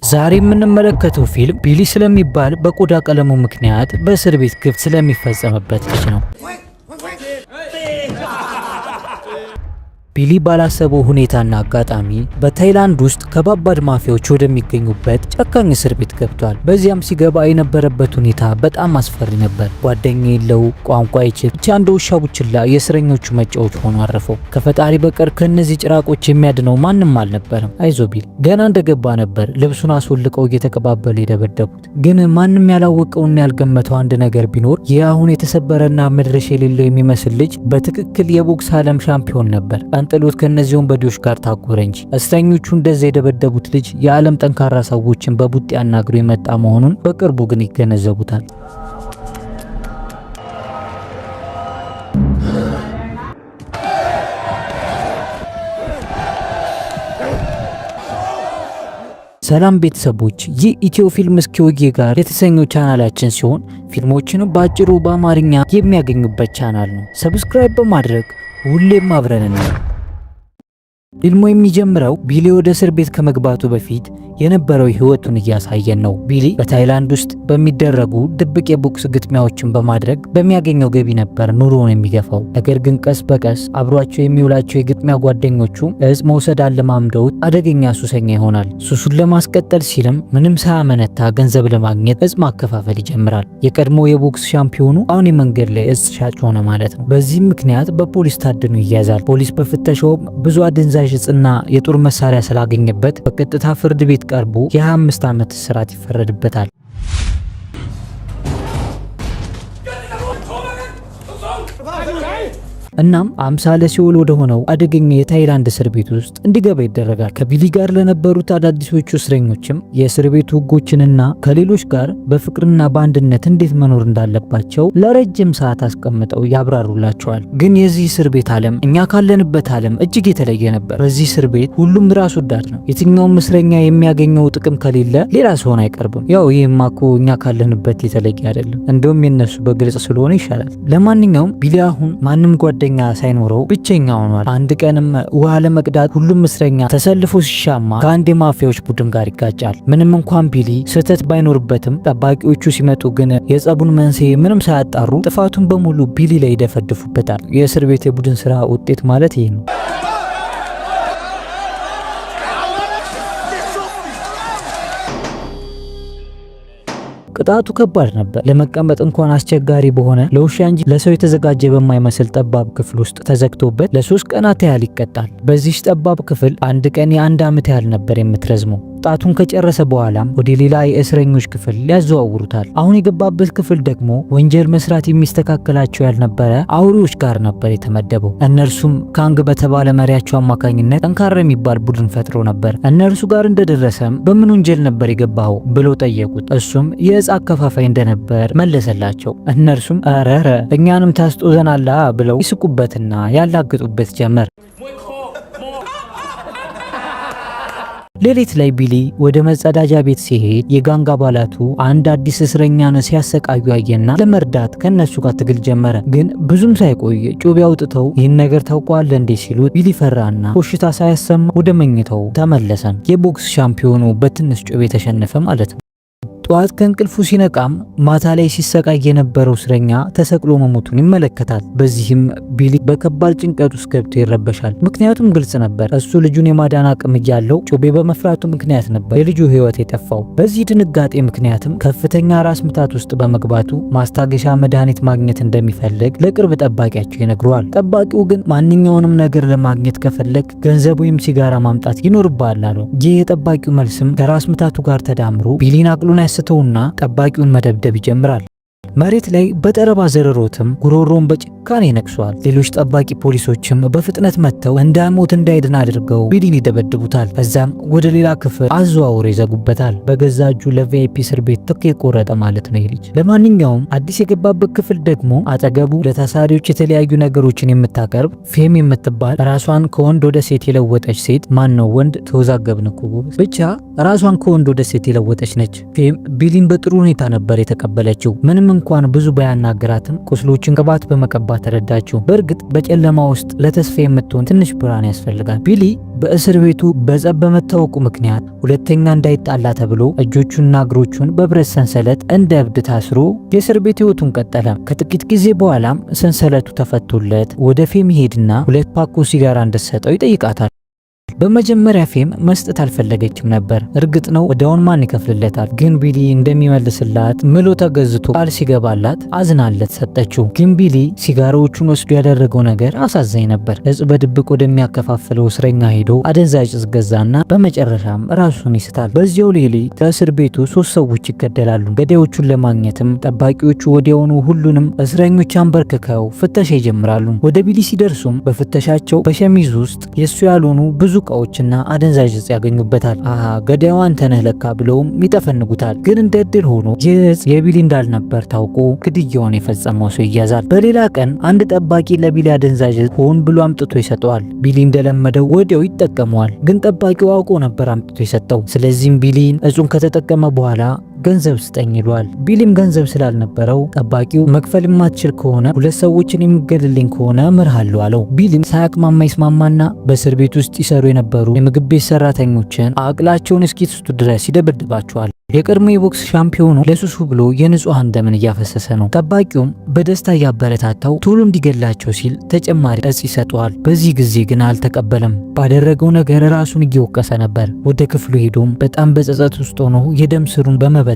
ዛሬ የምንመለከተው ፊልም ቢሊ ስለሚባል በቆዳ ቀለሙ ምክንያት በእስር ቤት ግፍ ስለሚፈጸምበት ልጅ ነው። ቢሊ ባላሰበው ሁኔታና አጋጣሚ በታይላንድ ውስጥ ከባባድ ማፊያዎች ወደሚገኙበት ጨካኝ እስር ቤት ገብቷል። በዚያም ሲገባ የነበረበት ሁኔታ በጣም አስፈሪ ነበር። ጓደኛ የለው፣ ቋንቋ አይችል፣ ብቻ እንደ ውሻ ቡችላ የእስረኞቹ መጫወች ሆኖ አረፈው። ከፈጣሪ በቀር ከነዚህ ጭራቆች የሚያድነው ማንም አልነበረም። አይዞ ቢል ገና እንደገባ ነበር ልብሱን አስወልቀው እየተቀባበለ የደበደቡት። ግን ማንም ያላወቀውና ያልገመተው አንድ ነገር ቢኖር ይህ አሁን የተሰበረና መድረሻ የሌለው የሚመስል ልጅ በትክክል የቦክስ ዓለም ሻምፒዮን ነበር። ጥሎት ከነዚህ ወንበዴዎች ጋር ታጎረ እንጂ። እስረኞቹ እንደዛ የደበደቡት ልጅ የዓለም ጠንካራ ሰዎችን በቡጤ አናግሮ የመጣ መሆኑን በቅርቡ ግን ይገነዘቡታል። ሰላም ቤተሰቦች፣ ይህ ኢትዮ ፊልም እስኪወጌ ጋር የተሰኘው ቻናላችን ሲሆን ፊልሞችንም በአጭሩ በአማርኛ የሚያገኙበት ቻናል ነው። ሰብስክራይብ በማድረግ ሁሌም አብረን ነው። ፊልሙ የሚጀምረው ቢሊ ወደ እስር ቤት ከመግባቱ በፊት የነበረው ህይወቱን እያሳየን ነው። ቢሊ በታይላንድ ውስጥ በሚደረጉ ድብቅ የቦክስ ግጥሚያዎችን በማድረግ በሚያገኘው ገቢ ነበር ኑሮውን የሚገፋው። ነገር ግን ቀስ በቀስ አብሯቸው የሚውላቸው የግጥሚያ ጓደኞቹ እጽ መውሰድ አለማምደውት አደገኛ ሱሰኛ ይሆናል። ሱሱን ለማስቀጠል ሲልም ምንም ሳያመነታ ገንዘብ ለማግኘት እጽ ማከፋፈል ይጀምራል። የቀድሞ የቦክስ ሻምፒዮኑ አሁን የመንገድ ላይ እጽ ሻጭ ሆነ ማለት ነው። በዚህም ምክንያት በፖሊስ ታድኖ ይያዛል። ፖሊስ በፍተሻውም ብዙ አደንዛዥ እጽና የጦር መሳሪያ ስላገኘበት በቀጥታ ፍርድ ቤት ቀርቦ የ25 ዓመት እስራት ይፈረድበታል። እናም አምሳለ ሲኦል ወደ ሆነው አደገኛ የታይላንድ እስር ቤት ውስጥ እንዲገባ ይደረጋል። ከቢሊ ጋር ለነበሩት አዳዲሶቹ እስረኞችም የእስር ቤቱ ህጎችንና ከሌሎች ጋር በፍቅርና በአንድነት እንዴት መኖር እንዳለባቸው ለረጅም ሰዓት አስቀምጠው ያብራሩላቸዋል። ግን የዚህ እስር ቤት ዓለም እኛ ካለንበት ዓለም እጅግ የተለየ ነበር። በዚህ እስር ቤት ሁሉም ራስ ወዳድ ነው። የትኛውም እስረኛ የሚያገኘው ጥቅም ከሌለ ሌላ ሰውን አይቀርብም። ያው ይህማ እኮ እኛ ካለንበት የተለየ አይደለም፣ እንደውም የነሱ በግልጽ ስለሆነ ይሻላል። ለማንኛውም ቢሊ አሁን ማንም ጓደኛ ሳይኖረው ብቸኛ ሆኗል። አንድ ቀንም ውሃ ለመቅዳት ሁሉም እስረኛ ተሰልፎ ሲሻማ ከአንድ የማፊያዎች ቡድን ጋር ይጋጫል። ምንም እንኳን ቢሊ ስህተት ባይኖርበትም ጠባቂዎቹ ሲመጡ ግን የጸቡን መንስኤ ምንም ሳያጣሩ ጥፋቱን በሙሉ ቢሊ ላይ ይደፈድፉበታል። የእስር ቤት የቡድን ስራ ውጤት ማለት ይህ ነው። ቅጣቱ ከባድ ነበር። ለመቀመጥ እንኳን አስቸጋሪ በሆነ ለውሻ እንጂ ለሰው የተዘጋጀ በማይመስል ጠባብ ክፍል ውስጥ ተዘግቶበት ለ3 ቀናት ያህል ይቀጣል። በዚህ ጠባብ ክፍል አንድ ቀን የ1 ዓመት ያህል ነበር የምትረዝመው። ቅጣቱን ከጨረሰ በኋላም ወደ ሌላ የእስረኞች ክፍል ያዘዋውሩታል። አሁን የገባበት ክፍል ደግሞ ወንጀል መስራት የሚስተካከላቸው ያልነበረ አውሬዎች ጋር ነበር የተመደበው። እነርሱም ካንግ በተባለ መሪያቸው አማካኝነት ጠንካራ የሚባል ቡድን ፈጥሮ ነበር። እነርሱ ጋር እንደደረሰም በምን ወንጀል ነበር የገባው ብለው ጠየቁት። እሱም የእጽ አከፋፋይ እንደነበር መለሰላቸው። እነርሱም አረረ እኛንም ታስጦዘናላ ብለው ይስቁበትና ያላግጡበት ጀመር። ሌሊት ላይ ቢሊ ወደ መጸዳጃ ቤት ሲሄድ የጋንግ አባላቱ አንድ አዲስ እስረኛን ሲያሰቃዩ አየና ለመርዳት ከነሱ ጋር ትግል ጀመረ። ግን ብዙም ሳይቆይ ጩቤ አውጥተው ይህን ነገር ታውቀዋለህ እንዴ ሲሉት ቢሊ ፈራና ኮሽታ ሳያሰማ ወደ መኝታው ተመለሰ። የቦክስ ሻምፒዮኑ በትንሽ ጩቤ ተሸነፈ ማለት ነው። ጠዋት ከእንቅልፉ ሲነቃም ማታ ላይ ሲሰቃይ የነበረው እስረኛ ተሰቅሎ መሞቱን ይመለከታል። በዚህም ቢሊ በከባድ ጭንቀት ውስጥ ገብቶ ይረበሻል። ምክንያቱም ግልጽ ነበር፣ እሱ ልጁን የማዳን አቅም እያለው ጩቤ በመፍራቱ ምክንያት ነበር የልጁ ሕይወት የጠፋው። በዚህ ድንጋጤ ምክንያትም ከፍተኛ ራስ ምታት ውስጥ በመግባቱ ማስታገሻ መድኃኒት ማግኘት እንደሚፈልግ ለቅርብ ጠባቂያቸው ይነግረዋል። ጠባቂው ግን ማንኛውንም ነገር ለማግኘት ከፈለግ ገንዘብ ወይም ሲጋራ ማምጣት ይኖርብሃል አለው። ይህ የጠባቂው መልስም ከራስ ምታቱ ጋር ተዳምሮ ቢሊን አቅሉን ስተውና ጠባቂውን መደብደብ ይጀምራል። መሬት ላይ በጠረባ ዘረሮትም ጉሮሮን በጭካኔ ነክሷል። ሌሎች ጠባቂ ፖሊሶችም በፍጥነት መጥተው እንዳይሞት እንዳይድን አድርገው ቢሊን ይደበድቡታል። ከዛም ወደ ሌላ ክፍል አዘዋውረው ይዘጉበታል። በገዛ እጁ ለቪአይፒ እስር ቤት ትኬት ቆረጠ ማለት ነው ይልጅ። ለማንኛውም አዲስ የገባበት ክፍል ደግሞ አጠገቡ ለታሳሪዎች የተለያዩ ነገሮችን የምታቀርብ ፌም የምትባል ራሷን ከወንድ ወደ ሴት የለወጠች ሴት ማን ነው ወንድ ተወዛገብን እኮ ብቻ ራሷን ከወንድ ወደ ሴት የለወጠች ነች። ፌም ቢሊን በጥሩ ሁኔታ ነበር የተቀበለችው። ምንም እንኳን ብዙ ባያናገራትም ቁስሎችን ቅባት በመቀባት ተረዳችው። በእርግጥ በጨለማ ውስጥ ለተስፋ የምትሆን ትንሽ ብርሃን ያስፈልጋል። ቢሊ በእስር ቤቱ በጸብ በመታወቁ ምክንያት ሁለተኛ እንዳይጣላ ተብሎ እጆቹንና እግሮቹን በብረት ሰንሰለት እንደ እብድ ታስሮ የእስር ቤት ህይወቱን ቀጠለ። ከጥቂት ጊዜ በኋላም ሰንሰለቱ ተፈቶለት ወደ ፌም ይሄድና 2 ፓኮ ሲጋራ እንድትሰጠው ይጠይቃታል። በመጀመሪያ ፌም መስጠት አልፈለገችም ነበር። እርግጥ ነው ወዲያውን ማን ይከፍልለታል? ግን ቢሊ እንደሚመልስላት ምሎ ተገዝቶ ቃል ሲገባላት አዝናለት ሰጠችው። ግን ቢሊ ሲጋራዎቹን ወስዶ ያደረገው ነገር አሳዛኝ ነበር። እጽ በድብቅ ወደሚያከፋፍለው እስረኛ ሄዶ አደንዛዥ እጽ ገዛና በመጨረሻም ራሱን ይስታል። በዚያው ሌሊት ከእስር ቤቱ 3 ሰዎች ይገደላሉ። ገዳዮቹን ለማግኘትም ጠባቂዎቹ ወዲያውኑ ሁሉንም እስረኞች አንበርክከው ፍተሻ ይጀምራሉ። ወደ ቢሊ ሲደርሱም በፍተሻቸው በሸሚዝ ውስጥ የሱ ያልሆኑ ብዙ እቃዎችና አደንዛዥ እጽ ያገኙበታል። ገዳዩ አንተ ነህ ለካ ብለውም ይጠፈንጉታል። ግን እንደ እድል ሆኖ ይህ እጽ የቢሊ እንዳልነበር ታውቆ ግድያውን የፈጸመው ሰው ይያዛል። በሌላ ቀን አንድ ጠባቂ ለቢሊ አደንዛዥ እጽ ሆን ብሎ አምጥቶ ይሰጠዋል። ቢሊ እንደለመደው ወዲያው ይጠቀመዋል። ግን ጠባቂው አውቆ ነበር አምጥቶ የሰጠው። ስለዚህም ቢሊን እጹን ከተጠቀመ በኋላ ገንዘብ ስጠኝ ይሏል። ቢሊም ገንዘብ ስላልነበረው ጠባቂው መክፈል የማትችል ከሆነ 2 ሰዎችን የሚገድልኝ ከሆነ እምርሃለሁ አለው። ቢሊም ሳያቅማማ ይስማማና በእስር ቤት ውስጥ ይሰሩ የነበሩ የምግብ ቤት ሰራተኞችን አቅላቸውን እስኪስቱ ድረስ ይደበድባቸዋል። የቀድሞ የቦክስ ሻምፒዮኑ ለሱሱ ብሎ የንጹሃን ደምን እያፈሰሰ ነው። ጠባቂውም በደስታ እያበረታታው ቶሎ እንዲገላቸው ሲል ተጨማሪ እጽ ይሰጠዋል። በዚህ ጊዜ ግን አልተቀበለም። ባደረገው ነገር ራሱን እየወቀሰ ነበር። ወደ ክፍሉ ሄዶም በጣም በጸጸት ውስጥ ሆኖ የደም ስሩን በመበጠስ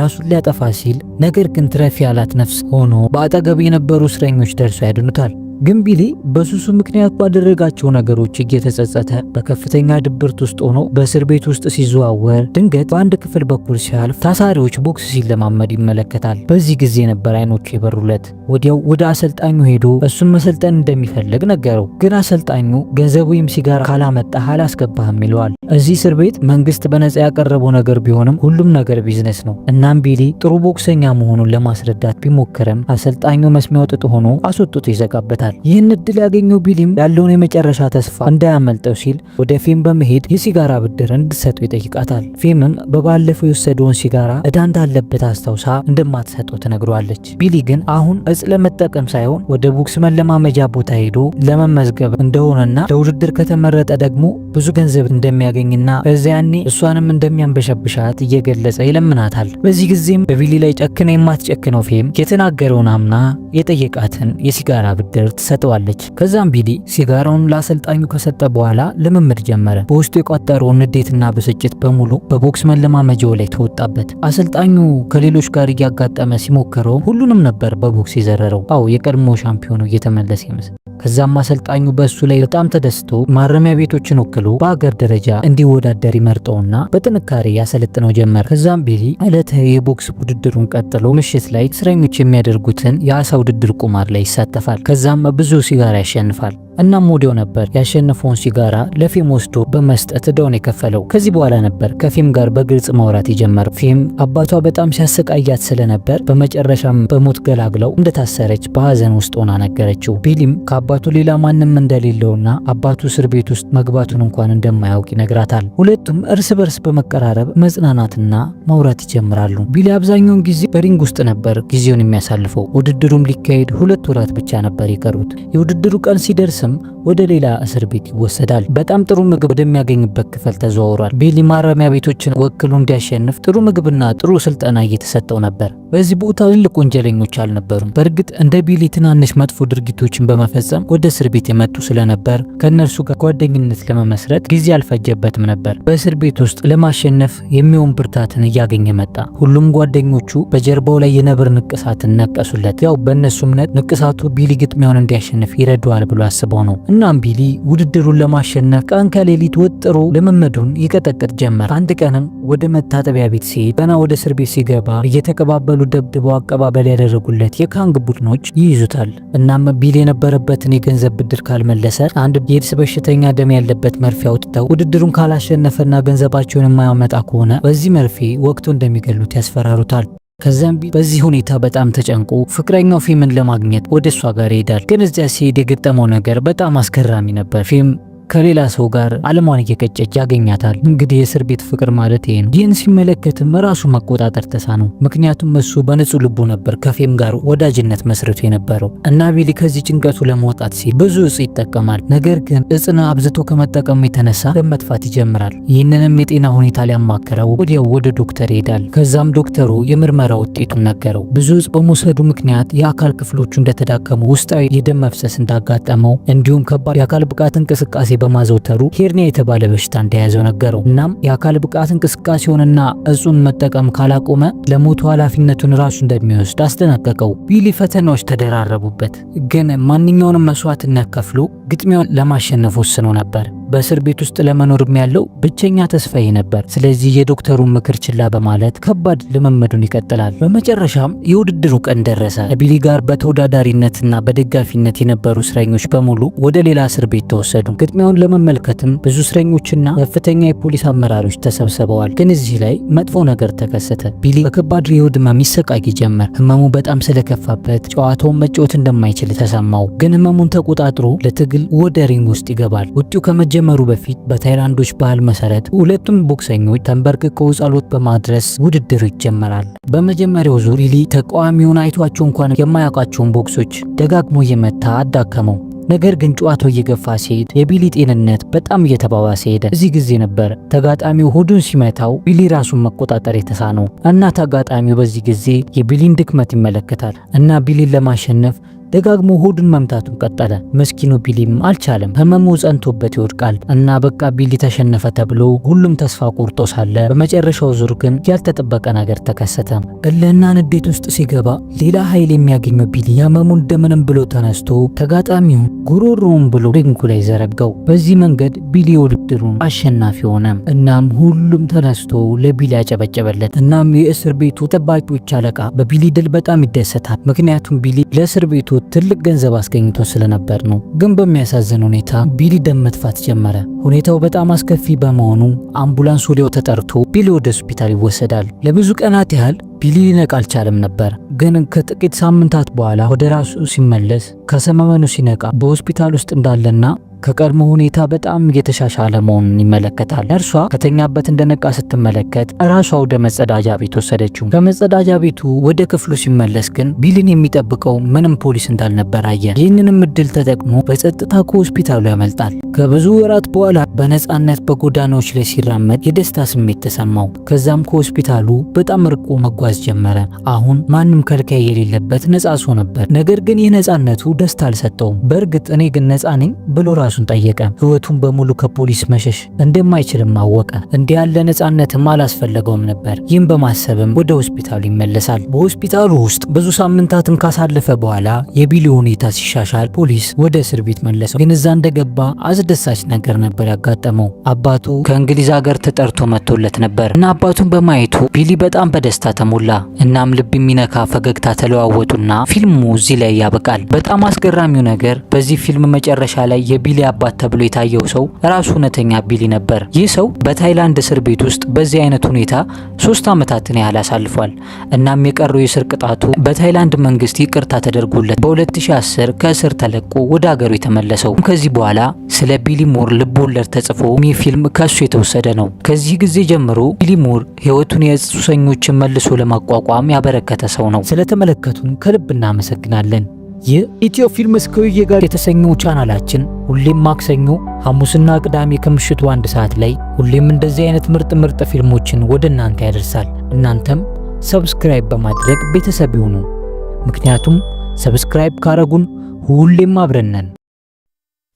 ራሱን ሊያጠፋ ሲል ነገር ግን ትረፊ ያላት ነፍስ ሆኖ በአጠገብ የነበሩ እስረኞች ደርሶ ያድኑታል። ግን ቢሊ በሱሱ ምክንያት ባደረጋቸው ነገሮች እየተጸጸተ በከፍተኛ ድብርት ውስጥ ሆኖ በእስር ቤት ውስጥ ሲዘዋወር ድንገት በአንድ ክፍል በኩል ሲያልፍ ታሳሪዎች ቦክስ ሲለማመድ ይመለከታል። በዚህ ጊዜ ነበር አይኖቹ የበሩለት። ወዲያው ወደ አሰልጣኙ ሄዶ እሱን መሰልጠን እንደሚፈልግ ነገረው። ግን አሰልጣኙ ገንዘብ ወይም ሲጋራ ካላመጣህ አላስገባህም ይለዋል። እዚህ እስር ቤት መንግስት በነጻ ያቀረበው ነገር ቢሆንም ሁሉም ነገር ቢዝነስ ነው። እናም ቢሊ ጥሩ ቦክሰኛ መሆኑን ለማስረዳት ቢሞክርም አሰልጣኙ መስሚያው ጥጥ ሆኖ አስወጥቶ ይዘጋበታል። ይህን እድል ያገኘው ቢሊም ያለውን የመጨረሻ ተስፋ እንዳያመልጠው ሲል ወደ ፌም በመሄድ የሲጋራ ብድር እንድትሰጠው ይጠይቃታል። ፌምም በባለፈው የወሰደውን ሲጋራ እዳ እንዳለበት አስታውሳ እንደማትሰጠው ትነግሯለች። ቢሊ ግን አሁን እጽ ለመጠቀም ሳይሆን ወደ ቦክስ መለማመጃ ቦታ ሄዶ ለመመዝገብ እንደሆነና ለውድድር ከተመረጠ ደግሞ ብዙ ገንዘብ እንደሚያገኝና በዚያኔ እሷንም እንደሚያንበሸብሻት እየገለጸ ይለምናታል። በዚህ ጊዜም በቢሊ ላይ ጨክና የማትጨክነው ፌም የተናገረውን አምና የጠየቃትን የሲጋራ ብድር ትሰጠዋለች። ከዛም ቢሊ ሲጋራውን ለአሰልጣኙ ከሰጠ በኋላ ልምምድ ጀመረ። በውስጡ የቋጠረውን ንዴትና ብስጭት በሙሉ በቦክስ መለማመጃው ላይ ተወጣበት። አሰልጣኙ ከሌሎች ጋር እያጋጠመ ሲሞክረው ሁሉንም ነበር በቦክስ የዘረረው። የቀድሞ ሻምፒዮኑ እየተመለሰ ይመስል። ከዛም አሰልጣኙ በእሱ ላይ በጣም ተደስቶ ማረሚያ ቤቶችን ወክሎ በአገር ደረጃ እንዲወዳደር ይመርጠውና በጥንካሬ ያሰለጥነው ጀመር። ከዛም ቢሊ ዕለታዊ የቦክስ ውድድሩን ቀጥሎ ምሽት ላይ እስረኞች የሚያደርጉትን የአሳ ውድድር ቁማር ላይ ይሳተፋል። ከዛም ብዙ ሲጋራ ያሸንፋል። እናም ወዲያው ነበር ያሸነፈውን ሲጋራ ለፌም ወስዶ በመስጠት እዳውን የከፈለው። ከዚህ በኋላ ነበር ከፌም ጋር በግልጽ ማውራት የጀመረው። ፌም አባቷ በጣም ሲያሰቃያት ስለነበር በመጨረሻም በሞት ገላግለው እንደታሰረች በሐዘን ውስጥ ሆና ነገረችው። ቢሊም ከአባቱ ሌላ ማንም እንደሌለውና አባቱ እስር ቤት ውስጥ መግባቱን እንኳን እንደማያውቅ ይነግራታል። ሁለቱም እርስ በርስ በመቀራረብ መጽናናትና ማውራት ይጀምራሉ። ቢሊ አብዛኛውን ጊዜ በሪንግ ውስጥ ነበር ጊዜውን የሚያሳልፈው። ውድድሩም ሊካሄድ 2 ወራት ብቻ ነበር የቀሩት። የውድድሩ ቀን ሲደርስም ወደ ሌላ እስር ቤት ይወሰዳል። በጣም ጥሩ ምግብ ወደሚያገኝበት ክፍል ተዘዋውሯል። ቢሊ ማረሚያ ቤቶችን ወክሎ እንዲያሸንፍ ጥሩ ምግብና ጥሩ ስልጠና እየተሰጠው ነበር። በዚህ ቦታ ትልቅ ወንጀለኞች አልነበሩም። በእርግጥ እንደ ቢሊ ትናንሽ መጥፎ ድርጊቶችን በመፈጸም ወደ እስር ቤት የመጡ ስለነበር ከእነርሱ ጋር ጓደኝነት ለመመስረት ጊዜ አልፈጀበትም ነበር። በእስር ቤት ውስጥ ለማሸነፍ የሚሆን ብርታትን እያገኘ መጣ። ሁሉም ጓደኞቹ በጀርባው ላይ የነብር ንቅሳትን ነቀሱለት። በእነሱ እምነት ንቅሳቱ ቢሊ ግጥሚያውን እንዲያሸንፍ ይረዳዋል ብሎ አስበው ነው። እናም ቢሊ ውድድሩን ለማሸነፍ ቀን ከሌሊት ወጥሮ ልምምዱን ይቀጠቅጥ ጀመር። አንድ ቀንም ወደ መታጠቢያ ቤት ሲሄድ ገና ወደ እስር ቤት ሲገባ እየተቀባበሉ ደብድበው አቀባበል ያደረጉለት የካንግ ቡድኖች ይይዙታል። እናም ቢሊ የነበረበትን የገንዘብ ብድር ካልመለሰ አንድ የኤድስ በሽተኛ ደም ያለበት መርፌ አውጥተው ውድድሩን ካላሸነፈና ገንዘባቸውን የማያመጣ ከሆነ በዚህ መርፌ ወቅቱ እንደሚገሉት ያስፈራሩታል። ከዛም በዚህ ሁኔታ በጣም ተጨንቆ ፍቅረኛው ፌምን ለማግኘት ወደ እሷ ጋር ይሄዳል። ግን እዚያ ሲሄድ የገጠመው ነገር በጣም አስገራሚ ነበር። ፌም ከሌላ ሰው ጋር አለሟን እየቀጨች ያገኛታል። እንግዲህ የእስር ቤት ፍቅር ማለት ይሄ ነው። ይህን ሲመለከትም ራሱ መቆጣጠር ተሳነው። ምክንያቱም እሱ በንጹህ ልቡ ነበር ከፌም ጋር ወዳጅነት መስርቶ የነበረው እና ቢሊ ከዚህ ጭንቀቱ ለመውጣት ሲል ብዙ እጽ ይጠቀማል። ነገር ግን እጽን አብዝቶ ከመጠቀሙ የተነሳ ደም መጥፋት ይጀምራል። ይህንንም የጤና ሁኔታ ሊያማክረው ወዲያው ወደ ዶክተር ይሄዳል። ከዛም ዶክተሩ የምርመራ ውጤቱን ነገረው። ብዙ እጽ በመውሰዱ ምክንያት የአካል ክፍሎቹ እንደተዳከሙ፣ ውስጣዊ የደም መፍሰስ እንዳጋጠመው እንዲሁም ከባድ የአካል ብቃት እንቅስቃሴ በማዘውተሩ ሄርኒያ የተባለ በሽታ እንደያዘው ነገረው። እናም የአካል ብቃት እንቅስቃሴውንና እጹን መጠቀም ካላቆመ ለሞቱ ኃላፊነቱን ራሱ እንደሚወስድ አስጠነቀቀው። ቢሊ ፈተናዎች ተደራረቡበት፣ ግን ማንኛውንም መስዋዕትነት ከፍሎ ግጥሚያውን ለማሸነፍ ወስኖ ነበር። በእስር ቤት ውስጥ ለመኖርም ያለው ብቸኛ ተስፋዬ ነበር። ስለዚህ የዶክተሩን ምክር ችላ በማለት ከባድ ልምምዱን ይቀጥላል። በመጨረሻም የውድድሩ ቀን ደረሰ። ቢሊ ጋር በተወዳዳሪነትና በደጋፊነት የነበሩ እስረኞች በሙሉ ወደ ሌላ እስር ቤት ተወሰዱ። ግጥሚያውን ለመመልከትም ብዙ እስረኞችና ከፍተኛ የፖሊስ አመራሮች ተሰብስበዋል። ግን እዚህ ላይ መጥፎ ነገር ተከሰተ። ቢሊ በከባድ የሆድ ህመም ይሰቃይ ጀመር። ህመሙ በጣም ስለከፋበት ጨዋታውን መጫወት እንደማይችል ተሰማው። ግን ህመሙን ተቆጣጥሮ ለትግል ወደ ሪንግ ውስጥ ይገባል። ውጤው ከመጀመሩ በፊት በታይላንዶች ባህል መሰረት ሁለቱም ቦክሰኞች ተንበርክከው ጸሎት በማድረስ ውድድሩ ይጀመራል። በመጀመሪያው ዙር ቢሊ ተቃዋሚውን አይቷቸው እንኳን የማያውቃቸውን ቦክሶች ደጋግሞ እየመታ አዳከመው። ነገር ግን ጨዋታው እየገፋ ሲሄድ የቢሊ ጤንነት በጣም እየተባባሰ ሄደ። እዚህ ጊዜ ነበር ተጋጣሚው ሆዱን ሲመታው ቢሊ ራሱን መቆጣጠር የተሳነው እና ተጋጣሚው በዚህ ጊዜ የቢሊን ድክመት ይመለከታል እና ቢሊን ለማሸነፍ ደጋግሞ ሆዱን መምታቱን ቀጠለ። መስኪኑ ቢሊም አልቻለም። ህመሙ ጸንቶበት ይወድቃል እና በቃ ቢሊ ተሸነፈ ተብሎ ሁሉም ተስፋ ቆርጦ ሳለ በመጨረሻው ዙር ግን ያልተጠበቀ ነገር ተከሰተ። እልህና ንዴት ውስጥ ሲገባ ሌላ ኃይል የሚያገኘው ቢሊ ህመሙን እንደምንም ብሎ ተነስቶ ተጋጣሚውን ጉሮሮውን ብሎ ሪንጉ ላይ ዘረጋው። በዚህ መንገድ ቢሊ ውድድሩን አሸናፊ ሆነ። እናም ሁሉም ተነስቶ ለቢሊ ያጨበጨበለት። እናም የእስር ቤቱ ጠባቂዎች አለቃ በቢሊ ድል በጣም ይደሰታል። ምክንያቱም ቢሊ ለእስር ቤቱ ትልቅ ገንዘብ አስገኝቶ ስለነበር ነው። ግን በሚያሳዝን ሁኔታ ቢሊ ደም መጥፋት ጀመረ። ሁኔታው በጣም አስከፊ በመሆኑ አምቡላንስ ወዲያው ተጠርቶ ቢሊ ወደ ሆስፒታል ይወሰዳል። ለብዙ ቀናት ያህል ቢሊ ሊነቃ አልቻለም ነበር። ግን ከጥቂት ሳምንታት በኋላ ወደ ራሱ ሲመለስ ከሰመመኑ ሲነቃ በሆስፒታል ውስጥ እንዳለና ከቀድሞ ሁኔታ በጣም እየተሻሻለ መሆኑን ይመለከታል። እርሷ ከተኛበት እንደነቃ ስትመለከት ራሷ ወደ መጸዳጃ ቤት ወሰደችው። ከመጸዳጃ ቤቱ ወደ ክፍሉ ሲመለስ ግን ቢሊን የሚጠብቀው ምንም ፖሊስ እንዳልነበር አየ። ይህንንም እድል ተጠቅሞ በጸጥታ ከሆስፒታሉ ያመልጣል። ከብዙ ወራት በኋላ በነፃነት በጎዳናዎች ላይ ሲራመድ የደስታ ስሜት ተሰማው። ከዛም ከሆስፒታሉ በጣም ርቆ መጓዝ ጀመረ። አሁን ማንም ከልካይ የሌለበት ነፃ ሰው ነበር። ነገር ግን ይህ ነፃነቱ ደስታ አልሰጠውም። በእርግጥ እኔ ግን ነፃ ነኝ ብሎ ራሱን ጠየቀ። ህይወቱን በሙሉ ከፖሊስ መሸሽ እንደማይችልም አወቀ። እንዲህ ያለ ነፃነትም አላስፈለገውም ነበር። ይህም በማሰብም ወደ ሆስፒታሉ ይመለሳል። በሆስፒታሉ ውስጥ ብዙ ሳምንታትን ካሳለፈ በኋላ የቢሊ ሁኔታ ሲሻሻል ፖሊስ ወደ እስር ቤት መለሰው። ግን እዛ እንደገባ አስደሳች ነገር ነበር ያጋጠመው። አባቱ ከእንግሊዝ ሀገር ተጠርቶ መጥቶለት ነበር እና አባቱን በማየቱ ቢሊ በጣም በደስታ ተሞላ። እናም ልብ የሚነካ ፈገግታ ተለዋወጡና ፊልሙ እዚህ ላይ ያበቃል። በጣም አስገራሚው ነገር በዚህ ፊልም መጨረሻ ላይ የቢሊ አባት ተብሎ የታየው ሰው ራሱ እውነተኛ ቢሊ ነበር። ይህ ሰው በታይላንድ እስር ቤት ውስጥ በዚህ አይነት ሁኔታ 3 ዓመታትን ያህል አሳልፏል። እናም የቀረው የእስር ቅጣቱ በታይላንድ መንግስት ይቅርታ ተደርጎለት በ2010 ከእስር ተለቆ ወደ ሀገሩ የተመለሰው። ከዚህ በኋላ ስለ ቢሊ ሙር ልብ ወለድ ተጽፎ ይህ ፊልም ከሱ የተወሰደ ነው። ከዚህ ጊዜ ጀምሮ ቢሊ ሙር ህይወቱን የእጽ ሱሰኞችን መልሶ ለማቋቋም ያበረከተ ሰው ነው። ስለተመለከቱን ከልብ እናመሰግናለን። ይህ ኢትዮ ፊልምስ ከውዬ ጋር የተሰኘው ቻናላችን ሁሌም ማክሰኞ፣ ሐሙስና ቅዳሜ ከምሽቱ 1 ሰዓት ላይ ሁሌም እንደዚህ አይነት ምርጥ ፊልሞችን ወደ እናንተ ያደርሳል። እናንተም ሰብስክራይብ በማድረግ ቤተሰብ ይሁኑ። ምክንያቱም ሰብስክራይብ ካረጉን ሁሌም አብረን ነን።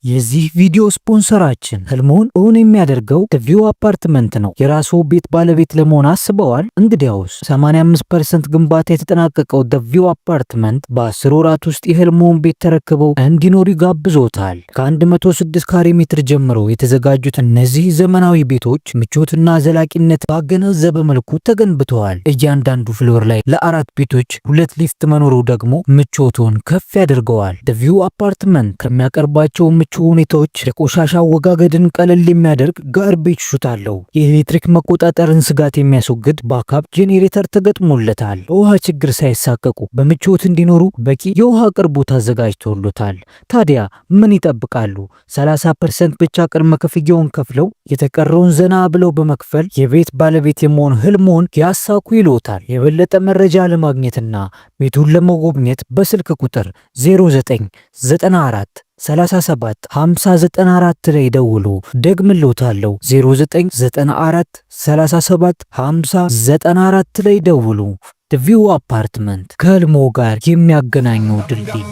የዚህ ቪዲዮ ስፖንሰራችን ህልሞን እውን የሚያደርገው ቪው አፓርትመንት ነው። የራስዎ ቤት ባለቤት ለመሆን አስበዋል? እንግዲያውስ 85% ግንባታ የተጠናቀቀው ቪው አፓርትመንት በ10 ወራት ውስጥ የህልሞን ቤት ተረክበው እንዲኖሩ ይጋብዞታል። ከ106 ካሬ ሜትር ጀምሮ የተዘጋጁት እነዚህ ዘመናዊ ቤቶች ምቾትና ዘላቂነት ባገናዘበ መልኩ ተገንብተዋል። እያንዳንዱ ፍሎር ላይ ለ4 ቤቶች 2 ሊፍት መኖሩ ደግሞ ምቾቱን ከፍ ያደርገዋል። ቪው አፓርትመንት ከሚያቀርባቸው ሁኔታዎች የቆሻሻ አወጋገድን ቀለል የሚያደርግ ጋርቤጅ ሹት አለው። የኤሌክትሪክ መቆጣጠርን ስጋት የሚያስወግድ ባካፕ ጄኔሬተር ተገጥሞለታል። በውሃ ችግር ሳይሳቀቁ በምቾት እንዲኖሩ በቂ የውሃ አቅርቦት አዘጋጅቶሎታል። ታዲያ ምን ይጠብቃሉ? 30% ብቻ ቅድመ ክፍያውን ከፍለው የተቀረውን ዘና ብለው በመክፈል የቤት ባለቤት የመሆን ህልሞን ያሳኩ ይሎታል። የበለጠ መረጃ ለማግኘትና ቤቱን ለመጎብኘት በስልክ ቁጥር 0994 37 5094 ላይ ደውሉ። ደግምሎታለሁ 0994 37 5094 ላይ ደውሉ። ቪው አፓርትመንት ከህልሞ ጋር የሚያገናኘው ድልድይ